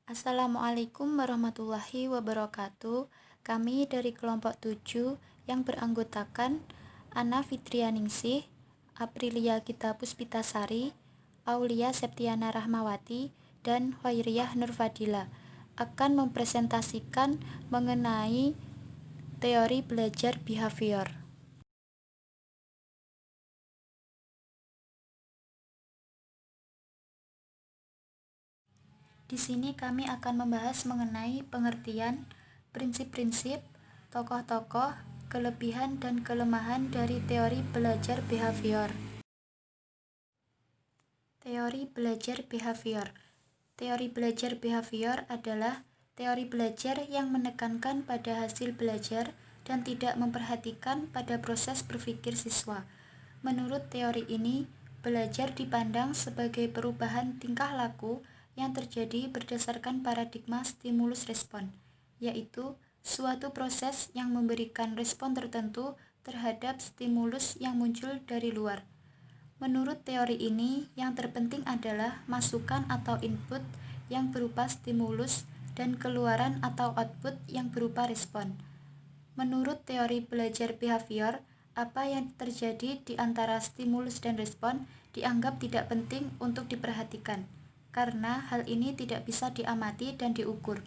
Assalamualaikum warahmatullahi wabarakatuh. Kami dari kelompok 7 yang beranggotakan Ana Fitrianingsih, Aprilia Gita Puspitasari, Aulia Septiana Rahmawati, dan Hoiriyah Nurfadila akan mempresentasikan mengenai teori belajar behavior. Di sini kami akan membahas mengenai pengertian, prinsip-prinsip, tokoh-tokoh, kelebihan dan kelemahan dari teori belajar behavior. Teori belajar behavior. Teori belajar behavior adalah teori belajar yang menekankan pada hasil belajar dan tidak memperhatikan pada proses berpikir siswa. Menurut teori ini, belajar dipandang sebagai perubahan tingkah laku yang terjadi berdasarkan paradigma stimulus-respon, yaitu suatu proses yang memberikan respon tertentu terhadap stimulus yang muncul dari luar. Menurut teori ini, yang terpenting adalah masukan atau input yang berupa stimulus dan keluaran atau output yang berupa respon. Menurut teori belajar behavior, apa yang terjadi di antara stimulus dan respon dianggap tidak penting untuk diperhatikan, karena hal ini tidak bisa diamati dan diukur.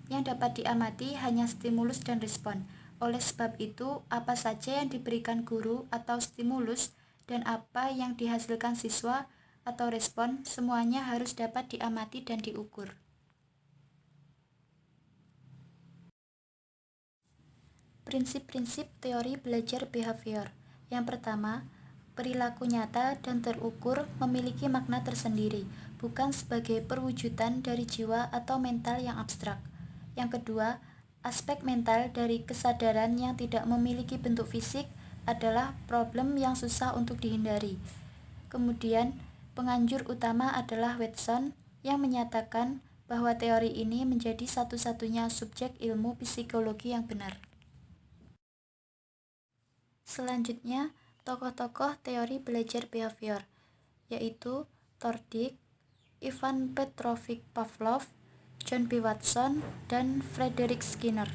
Yang dapat diamati hanya stimulus dan respon. Oleh sebab itu, apa saja yang diberikan guru atau stimulus dan apa yang dihasilkan siswa atau respon, semuanya harus dapat diamati dan diukur. Prinsip-prinsip teori belajar behavior. Yang pertama, perilaku nyata dan terukur memiliki makna tersendiri, bukan sebagai perwujudan dari jiwa atau mental yang abstrak. Yang kedua, aspek mental dari kesadaran yang tidak memiliki bentuk fisik adalah problem yang susah untuk dihindari. Kemudian, penganjur utama adalah Watson yang menyatakan bahwa teori ini menjadi satu-satunya subjek ilmu psikologi yang benar. Selanjutnya, tokoh-tokoh teori belajar behavior, yaitu Tordick, Ivan Petrovich Pavlov, John B. Watson, dan Frederick Skinner.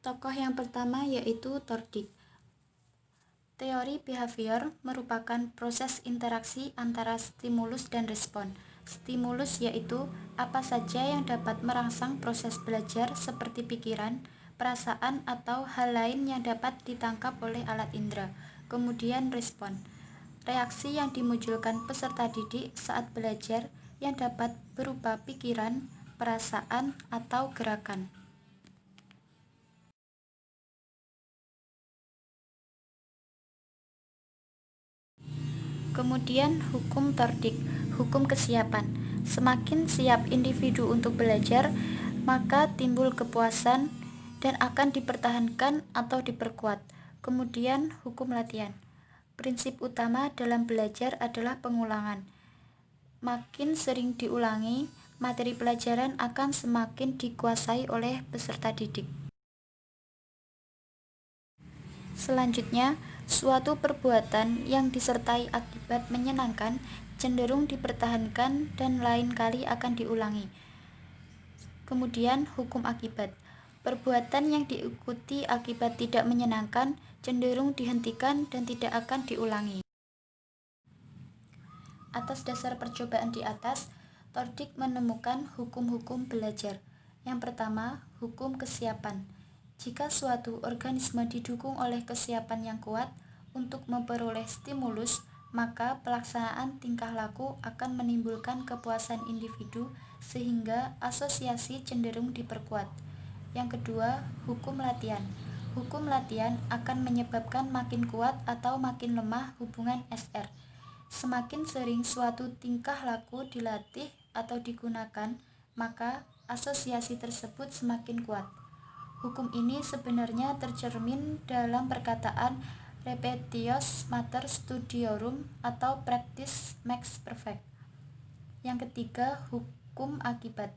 Tokoh yang pertama yaitu Tordick. Teori behavior merupakan proses interaksi antara stimulus dan respon. Stimulus yaitu apa saja yang dapat merangsang proses belajar seperti pikiran, perasaan, atau hal lain yang dapat ditangkap oleh alat indera. Kemudian respon, reaksi yang dimunculkan peserta didik saat belajar yang dapat berupa pikiran, perasaan, atau gerakan. Kemudian hukum Tordick, hukum kesiapan. Semakin siap individu untuk belajar, maka timbul kepuasan dan akan dipertahankan atau diperkuat. Kemudian hukum latihan. Prinsip utama dalam belajar adalah pengulangan. Makin sering diulangi, materi pelajaran akan semakin dikuasai oleh peserta didik. Selanjutnya, suatu perbuatan yang disertai akibat menyenangkan cenderung dipertahankan dan lain kali akan diulangi. Kemudian hukum akibat. Perbuatan yang diikuti akibat tidak menyenangkan cenderung dihentikan dan tidak akan diulangi. Atas dasar percobaan di atas, Tordick menemukan hukum-hukum belajar. Yang pertama, hukum kesiapan. Jika suatu organisme didukung oleh kesiapan yang kuat untuk memperoleh stimulus, maka pelaksanaan tingkah laku akan menimbulkan kepuasan individu sehingga asosiasi cenderung diperkuat. Yang kedua, hukum latihan. Hukum latihan akan menyebabkan makin kuat atau makin lemah hubungan SR. Semakin sering suatu tingkah laku dilatih atau digunakan, maka asosiasi tersebut semakin kuat. Hukum ini sebenarnya tercermin dalam perkataan repetitio mater studiorum atau practice makes perfect. Yang ketiga, hukum akibat.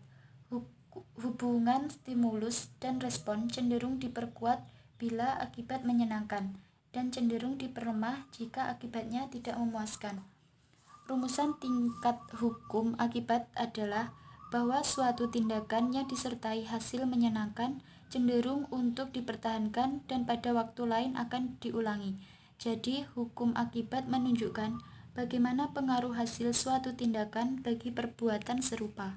Hubungan stimulus dan respon cenderung diperkuat bila akibat menyenangkan dan cenderung diperlemah jika akibatnya tidak memuaskan. Rumusan tingkat hukum akibat adalah bahwa suatu tindakan yang disertai hasil menyenangkan cenderung untuk dipertahankan dan pada waktu lain akan diulangi. Jadi, hukum akibat menunjukkan bagaimana pengaruh hasil suatu tindakan bagi perbuatan serupa.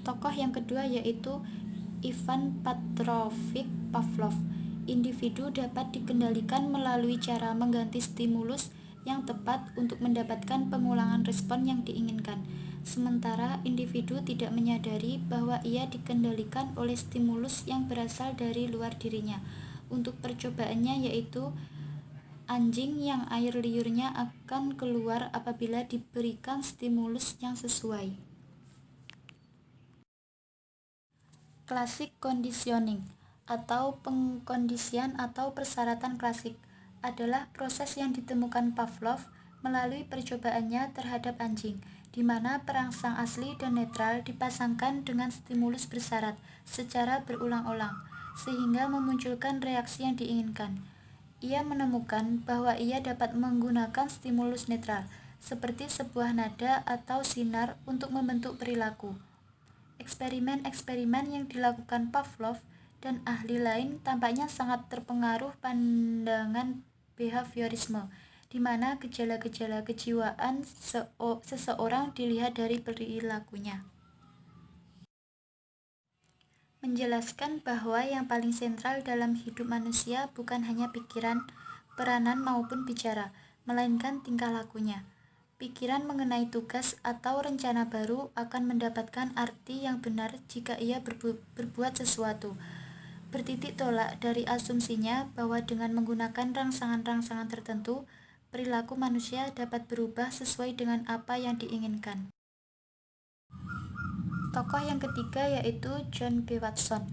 Tokoh yang kedua yaitu Ivan Petrovich Pavlov. Individu dapat dikendalikan melalui cara mengganti stimulus yang tepat untuk mendapatkan pengulangan respon yang diinginkan. Sementara individu tidak menyadari bahwa ia dikendalikan oleh stimulus yang berasal dari luar dirinya. Untuk percobaannya yaitu anjing yang air liurnya akan keluar apabila diberikan stimulus yang sesuai. Classic conditioning atau pengkondisian atau persyaratan klasik adalah proses yang ditemukan Pavlov melalui percobaannya terhadap anjing, di mana perangsang asli dan netral dipasangkan dengan stimulus bersyarat secara berulang-ulang, sehingga memunculkan reaksi yang diinginkan. Ia menemukan bahwa ia dapat menggunakan stimulus netral, seperti sebuah nada atau sinar untuk membentuk perilaku. Eksperimen-eksperimen yang dilakukan Pavlov dan ahli lain tampaknya sangat terpengaruh pandangan behaviorisme, di mana gejala-gejala kejiwaan seseorang dilihat dari perilakunya. Menjelaskan bahwa yang paling sentral dalam hidup manusia bukan hanya pikiran, peranan maupun bicara, melainkan tingkah lakunya. Pikiran mengenai tugas atau rencana baru akan mendapatkan arti yang benar jika ia berbuat sesuatu. Bertitik tolak dari asumsinya bahwa dengan menggunakan rangsangan-rangsangan tertentu, perilaku manusia dapat berubah sesuai dengan apa yang diinginkan. Tokoh yang ketiga yaitu John B. Watson.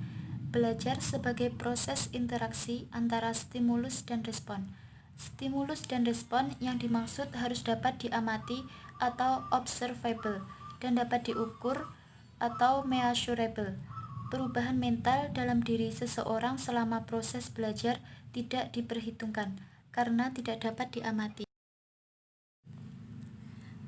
Belajar sebagai proses interaksi antara stimulus dan respon. Stimulus dan respon yang dimaksud harus dapat diamati atau observable dan dapat diukur atau measurable. Perubahan mental dalam diri seseorang selama proses belajar tidak diperhitungkan karena tidak dapat diamati.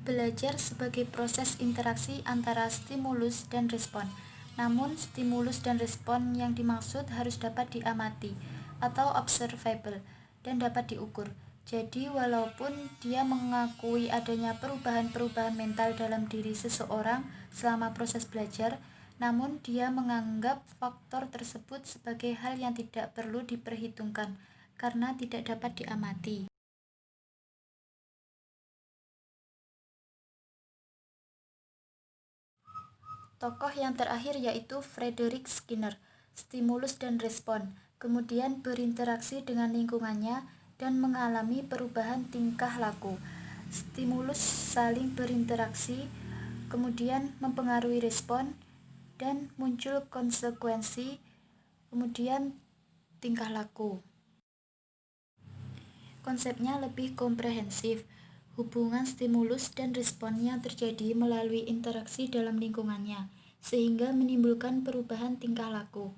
Belajar sebagai proses interaksi antara stimulus dan respon. Namun, stimulus dan respon yang dimaksud harus dapat diamati atau observable dan dapat diukur. Jadi, walaupun dia mengakui adanya perubahan-perubahan mental dalam diri seseorang selama proses belajar, namun dia menganggap faktor tersebut sebagai hal yang tidak perlu diperhitungkan karena tidak dapat diamati. Tokoh yang terakhir yaitu Frederick Skinner, stimulus dan respon, kemudian berinteraksi dengan lingkungannya dan mengalami perubahan tingkah laku. Stimulus saling berinteraksi, kemudian mempengaruhi respon, dan muncul konsekuensi, kemudian tingkah laku. Konsepnya lebih komprehensif. Hubungan stimulus dan respon yang terjadi melalui interaksi dalam lingkungannya, sehingga menimbulkan perubahan tingkah laku.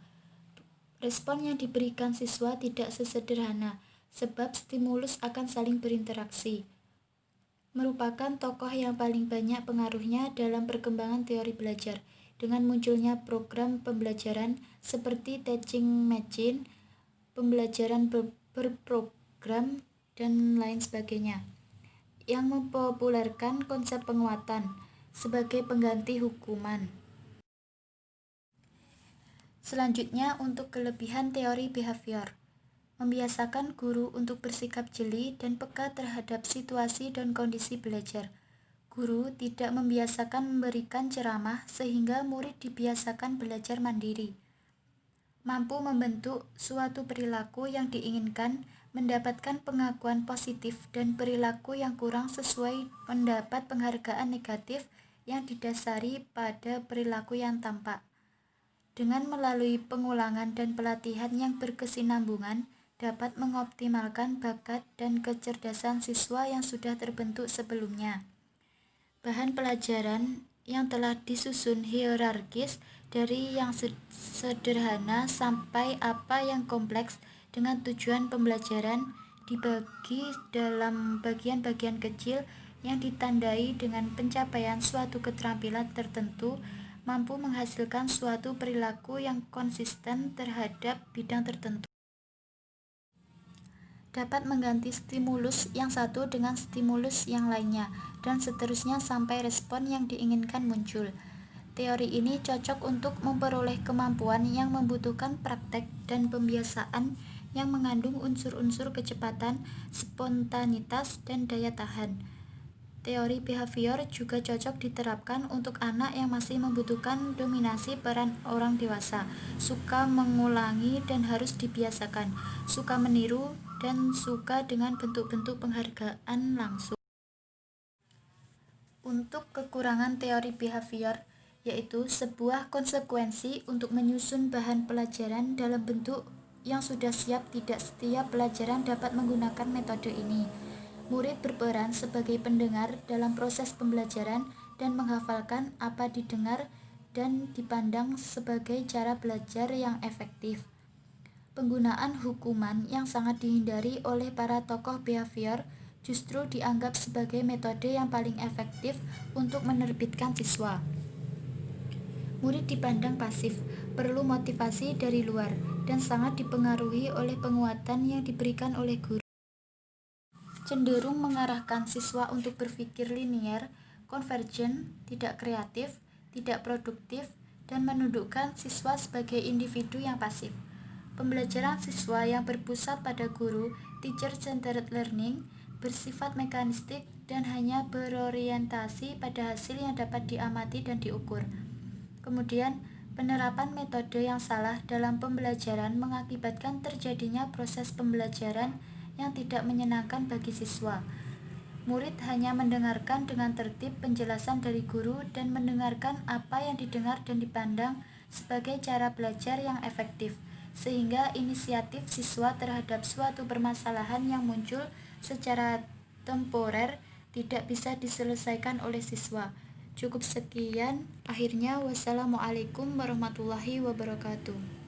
Respon yang diberikan siswa tidak sesederhana, sebab stimulus akan saling berinteraksi. Merupakan tokoh yang paling banyak pengaruhnya dalam perkembangan teori belajar, dengan munculnya program pembelajaran seperti teaching machine, pembelajaran berprogram, dan lain sebagainya, yang mempopulerkan konsep penguatan sebagai pengganti hukuman. Selanjutnya, untuk kelebihan teori behavior, membiasakan guru untuk bersikap jeli dan peka terhadap situasi dan kondisi belajar. Guru tidak membiasakan memberikan ceramah sehingga murid dibiasakan belajar mandiri. Mampu membentuk suatu perilaku yang diinginkan, mendapatkan pengakuan positif dan perilaku yang kurang sesuai mendapat penghargaan negatif yang didasari pada perilaku yang tampak. Dengan melalui pengulangan dan pelatihan yang berkesinambungan, dapat mengoptimalkan bakat dan kecerdasan siswa yang sudah terbentuk sebelumnya. Bahan pelajaran yang telah disusun hierarkis dari yang sederhana sampai apa yang kompleks dengan tujuan pembelajaran dibagi dalam bagian-bagian kecil yang ditandai dengan pencapaian suatu keterampilan tertentu, mampu menghasilkan suatu perilaku yang konsisten terhadap bidang tertentu. Dapat mengganti stimulus yang satu dengan stimulus yang lainnya, dan seterusnya sampai respon yang diinginkan muncul. Teori ini cocok untuk memperoleh kemampuan yang membutuhkan praktek dan pembiasaan yang mengandung unsur-unsur kecepatan, spontanitas, dan daya tahan. Teori behavior juga cocok diterapkan untuk anak yang masih membutuhkan dominasi peran orang dewasa, suka mengulangi dan harus dibiasakan, suka meniru, dan suka dengan bentuk-bentuk penghargaan langsung. Untuk kekurangan teori behavior, yaitu sebuah konsekuensi untuk menyusun bahan pelajaran dalam bentuk yang sudah siap. Tidak setiap pelajaran dapat menggunakan metode ini. Murid berperan sebagai pendengar dalam proses pembelajaran dan menghafalkan apa didengar dan dipandang sebagai cara belajar yang efektif. Penggunaan hukuman yang sangat dihindari oleh para tokoh behavior justru dianggap sebagai metode yang paling efektif untuk menerbitkan siswa. Murid dipandang pasif, perlu motivasi dari luar, dan sangat dipengaruhi oleh penguatan yang diberikan oleh guru. Cenderung mengarahkan siswa untuk berpikir linier, konvergen, tidak kreatif, tidak produktif, dan menundukkan siswa sebagai individu yang pasif. Pembelajaran siswa yang berpusat pada guru, teacher-centered learning, bersifat mekanistik dan hanya berorientasi pada hasil yang dapat diamati dan diukur. Kemudian, penerapan metode yang salah dalam pembelajaran mengakibatkan terjadinya proses pembelajaran yang tidak menyenangkan bagi siswa. Murid hanya mendengarkan dengan tertib penjelasan dari guru dan mendengarkan apa yang didengar dan dipandang sebagai cara belajar yang efektif, sehingga inisiatif siswa terhadap suatu permasalahan yang muncul secara temporer tidak bisa diselesaikan oleh siswa. Cukup sekian, akhirnya wassalamualaikum warahmatullahi wabarakatuh.